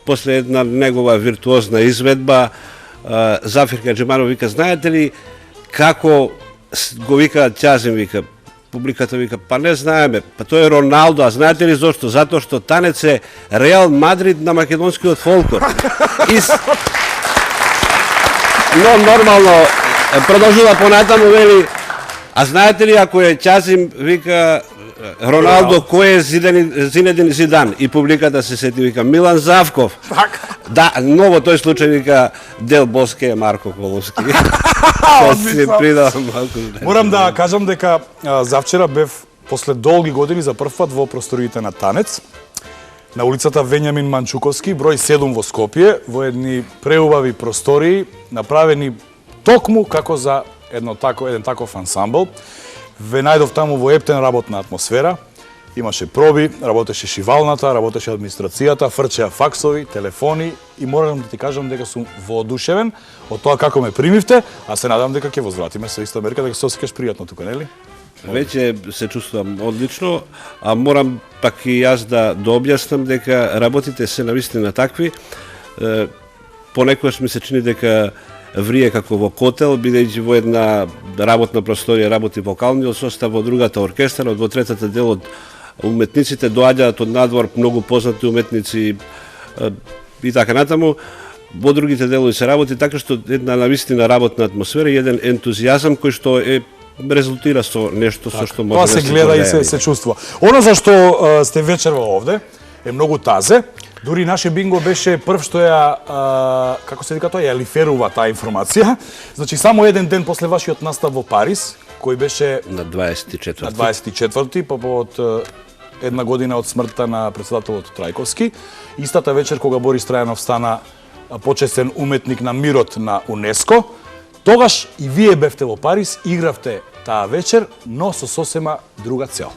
после една негова виртуозна изведба, Зафир Каджиманов вика, знаете ли како го вика Ќазим, вика, публиката вика, па не знаеме, па тој е Роналдо, а знаете ли зошто? Затоа што Танец е Реал Мадрид на македонскиот фолклор. Но нормално продолжува понатаму, вели, а знаете ли ако е Ќазим, вика, Роналдо, кој е Зинедин Зидан? И публиката се сети, вика, Милан Завков. Да, но во тој случај, вика, Дел Боске е Марко Коловски. Морам да кажам дека завчера бев после долги години за прв пат во просториите на Танец, на улицата Вењамин Манчуковски, број 7 во Скопје, во едни преубави простории, направени токму како за еден таков ансамбл. Ве најдов таму во ептен работна атмосфера, имаше проби, работеше шивалната, работеше администрацијата, фрчеа факсови, телефони и морам да ти кажам дека сум воодушевен од тоа како ме примивте, а се надам дека ќе возвратиме се исто Америка, дека се осеќаш пријатно тука, нели? Веќе се чувствувам одлично, а морам пак и јас да објаснам дека работите се навистина такви. Понекогаш ми се чини дека врие како во котел, бидејќи во една работна просторија работи вокалниот состав, во другата оркестар, во третата дел од уметниците доаѓаат од надвор многу познати уметници и така натаму. Во другите делови се работи така што една навистина работна атмосфера и еден ентузијазам кој што резултира со нешто со што може да се гледа и се чувствува. Оно за што сте вечерва овде е многу тазе. Дури наше бинго беше прв што како се вика тоа, ја лиферува таа информација. Значи, само еден ден после вашиот настав во Париз, кој беше на 24. На 24. од една година од смртта на председателот Трајковски. Истата вечер кога Борис Трајанов стана почестен уметник на мирот на УНЕСКО, тогаш и вие бевте во Париз, игравте таа вечер, но со сосема друга цел.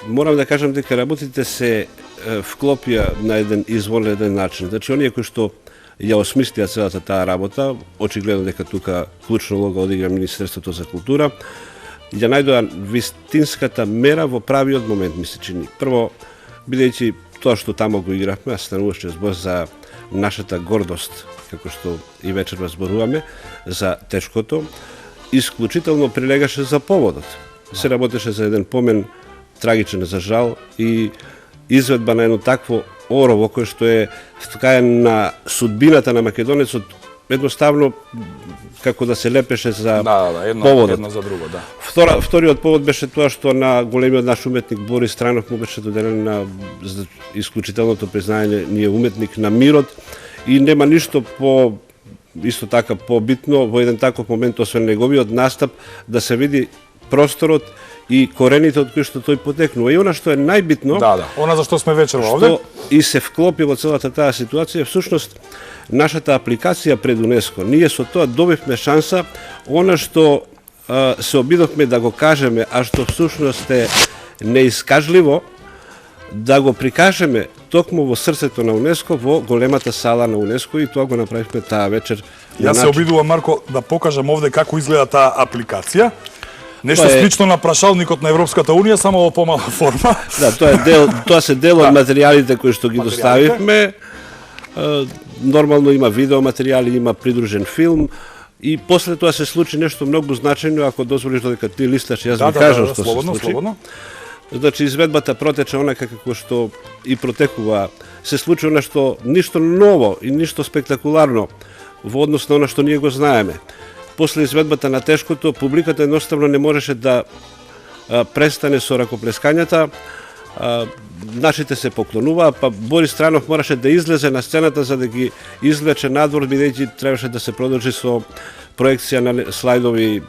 Морам да кажам дека работите се вклопија на еден извонреден начин. Значи, оние кои што ја осмислија целата таа работа, очигледно дека тука клучна улога одигра Министерството за култура, ја најдоа вистинската мера во правиот момент, ми се чини. Прво, бидејќи тоа што таму го игравме, стануваше збор за нашата гордост, како што и вечерва зборуваме, за тешкото, исклучително прилегаше за поводот. Се работеше за еден помен трагичен за жал и изведба на едно такво орово кој што е вткаен на судбината на македонецот, едноставно како да се лепеше за поводот. Едно за друго, да. Вториот повод беше тоа што на големиот наш уметник Борис Трајанов му беше доделен на исклучителното признање, ние уметник на мирот и нема ништо исто така побитно во еден таков момент, освен неговиот настап, да се види просторот и корените од кои што тој потекнува. И она што е најбитно, она за што сме вечерва овде, и се вклопи во целата таа ситуација, всушност нашата апликација пред УНЕСКО. Ние со тоа добивме шанса, она што се обидовме да го кажеме, а што всушност е неискажливо, да го прикажеме токму во срцето на УНЕСКО, во големата сала на УНЕСКО, и тоа го направивме таа вечер. Јас се обидувам, Марко, да покажам овде како изгледа таа апликација. Нешто слично на прашалникот на Европската Унија, само во помала форма. Да, тоа се дел од материјалите кои што ги доставивме. Нормално има видеоматеријали, има придружен филм. И после тоа се случи нешто многу значајно, ако дозволиш додека ти листаш, јас ви кажам што се случи. Значи, изведбата протече онака како што и протекува. Се случи нешто ништо ново и ништо спектакуларно во однос на она што ние го знаеме. После изведбата на тешкото, публиката едноставно не можеше да престане со ракоплескањата, нашите се поклонуваа, па Борис Трајанов мораше да излезе на сцената за да ги извлече надвор, бидејќи требаше да се продолжи со проекција на слайдови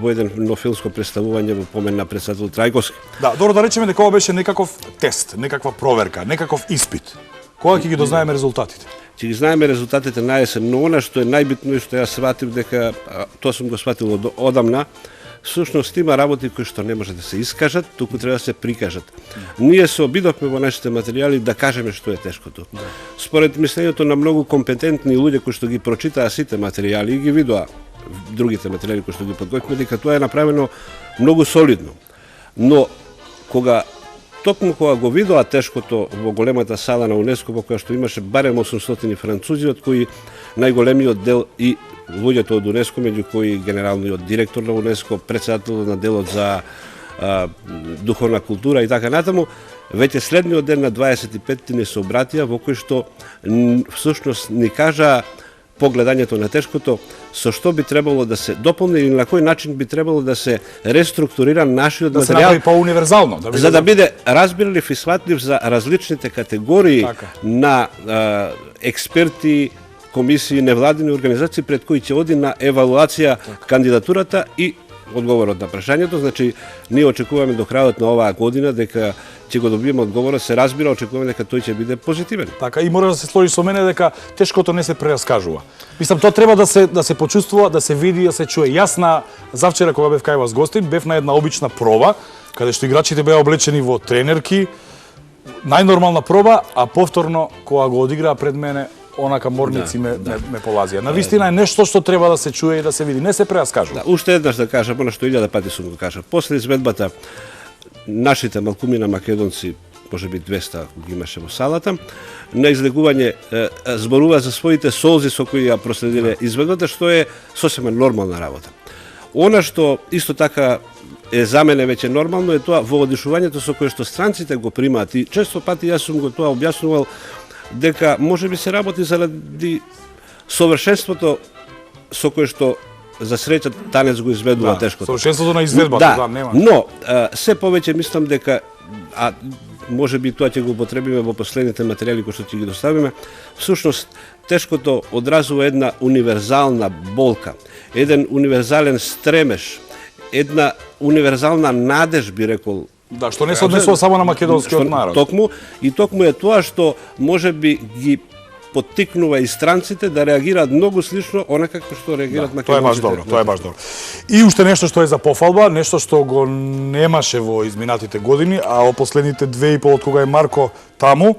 во едно филмско представување во помен на председател Трајковски. Да, добро да речеме дека ова беше некаков тест, некаква проверка, некаков испит. Кога ќе ги дознаеме резултатите? Ќе ги знаеме резултатите наесен, но она што е најбитно и што јас сватив дека, тоа сум го сватил одамна, всушност има работи кои што не може да се искажат, туку треба да се прикажат. Ние се обидовме во нашите материјали да кажеме што е тешкото. Според мислењето на многу компетентни луѓе кои што ги прочитаа сите материјали и ги видоа другите материјали кои што ги подготвивме, дека тоа е направено многу солидно. Но кога токму кога го видоа тешкото во големата сала на УНЕСКО, во која што имаше барем 800 французи, од кои најголемиот дел и луѓето од УНЕСКО, меѓу кои генералниот директор на УНЕСКО, председател на делот за духовна култура и така натаму, веќе следниот ден на 25 ни се обратија, во кој што всушност ни кажа по гледањето на тешкото, со што би требало да се дополни или на кој начин би требало да се реструктурира нашиот Да се материјал, направи по-универзално. за да биде разбирлив и сватлив за различните категории Така. на експерти, комисии, невладини организации пред кои ќе оди на евалуација кандидатурата и одговорот на прашањето. Значи, ние очекуваме до крајот на оваа година дека ќе го добиеме одговорот, се разбира, очекуваме дека тој ќе биде позитивен. Така, и мора да се сложи со мене дека тешкото не се прераскажува. Мислам, тоа треба да се почувствува, да се види, да се чуе. Јас завчера кога бев кај вас гостин, бев на една обична проба, каде што играчите беа облечени во тренерки, најнормална проба, а повторно кога го одиграа пред мене, онака морници ме полазија. Навистина е нешто што треба да се чуе и да се види, не се прераскажува. Уште еднаш да кажам, она што 1000 пати сум го кажал. После изведбата, нашите малкумина македонци, може би 200 ги имаше во салата, на излегување зборува за своите солзи со кои ја проследиле изведбата, што е сосема нормална работа. Она што исто така е за мене веќе нормално е тоа во одишувањето со кое што странците го примаат, и често пати јас сум го тоа објаснувал, дека може би се работи заради совршенството со кое што за среќа Танец го изведува тешкото. Совршенството на изведбата, нема. Но се повеќе мислам дека, а може би тоа ќе го употребиме во последните материјали кои што ќе ги доставиме, всушност тешкото одразува една универзална болка, еден универзален стремеж, една универзална надеж, би рекол. Да, што не се однесува само на македонскиот народ. Токму е тоа што може би ги поттикнува и странците да реагираат многу слично онака како што реагираат македонците. Тоа е баш добро, тоа е баш добро. И уште нешто што е за пофалба, нешто што го немаше во изминатите години, а во последните 2,5 од кога е Марко таму,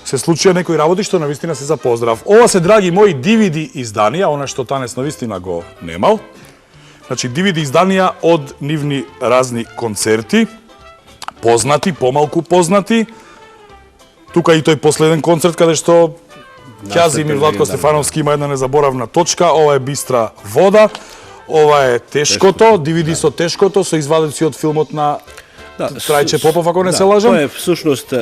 се случија некои работи што навистина се за поздрав. Ова се, драги мои, DVD изданија, она што Танец навистина го немал. Значи, DVD изданија од нивни разни концерти, познати, помалку познати. Тука и тој последен концерт каде што Ќазим и Владко Стефановски има една незаборавна точка. Ова е Бистра вода. Ова е Тешкото, DVD со Тешкото, со извадици од филмот на Трајче Попов, ако не се лажам. Тоа е всушност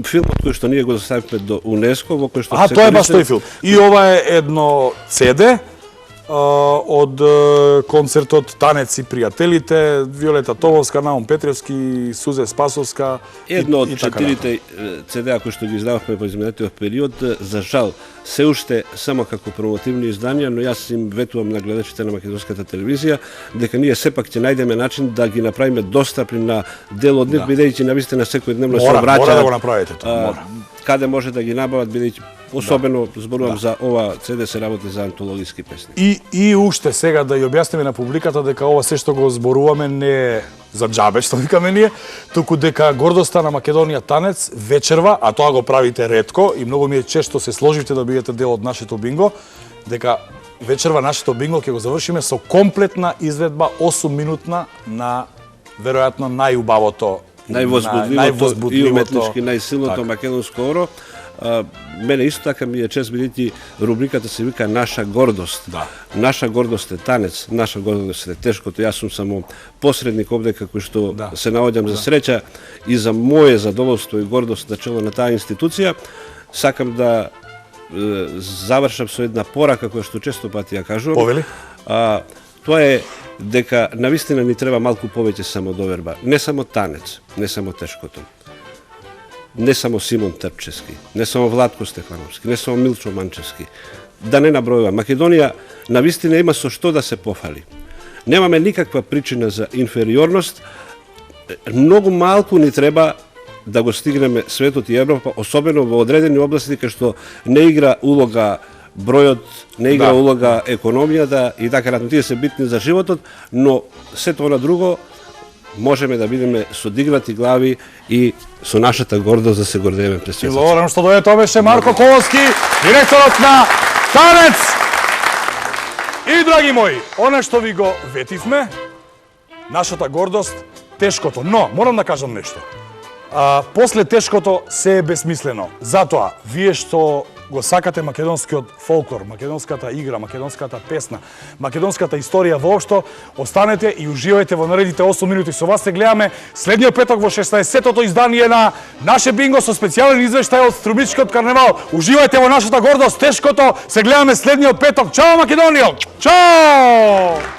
филмот кој што ние го доставивме до УНЕСКО, во кој што се тоа е баш тој филм. И ова е едно CD од концертот Танец и пријателите, Виолета Томовска, Наум Петревски, Сузе Спасовска. Едно од 4 CD-а кои што ги издававме во изминатиот период, за жал, се уште само како промотивни изданија, но јас им ветувам на гледачите на македонската телевизија дека ние сепак ќе најдеме начин да ги направиме достапни на дел од нив, бидејќи навистина секојдневно се обраќаат. Мора да го направите тоа, мора. Каде може да ги набават, бидејќи особено зборувам за ова CD, се работи за антологиски песни. И уште сега да ја објасниме на публиката дека ова се што го зборуваме не е за џабе, што викаме ние, туку дека гордоста на Македонија Танец вечерва, а тоа го правите ретко и многу ми е често се сложивте да бидете дел од нашето бинго, дека вечерва нашето бинго ќе го завршиме со комплетна изведба 8-минутна на веројатно најубавото, највозбудливото и уметнички најсилното македонско оро. Мене исто така ми е чест, бидејќи рубриката се вика Наша гордост. Да. Наша гордост е Танец, наша гордост е Тешкото. Јас сум само посредник овде како што се наоѓам за среќа и за моје задоволство и гордост на чело на таа институција. Сакам да завршам со една порака која што често пати ја кажувам. Повели? Тоа е дека навистина ни треба малку повеќе самодоверба. Не само Танец, не само Тешкото. Не само Симон Трпчевски, не само Владко Стефановски, не само Милчо Манчевски. Да не набројувам. Македонија навистина има со што да се пофали. Немаме никаква причина за инфериорност. Многу малку ни треба да го стигнеме светот и Европа, особено во одредени области кај што не игра улога бројот, не игра улога економијата и така натаму. Тие се битни за животот, но сето она друго можеме да бидеме со дигнати глави и со нашата гордост да се гордееме пред светот. Благодарам што дојде, тоа беше Марко Коловски, директорот на Танец. И драги мои, она што ви го ветивме, нашата гордост, Тешкото. Но морам да кажам нешто. После тешкото се е бесмислено. Затоа, вие што го сакате македонскиот фолклор, македонската игра, македонската песна, македонската историја воопшто, останете и уживајте во наредните 8 минути. Со вас се гледаме следниот петок во 16-тото издание на Наше бинго со специјален извештај од Струмичкиот карневал. Уживајте во нашата гордост, тешкото. Се гледаме следниот петок. Чао, Македонија! Чао!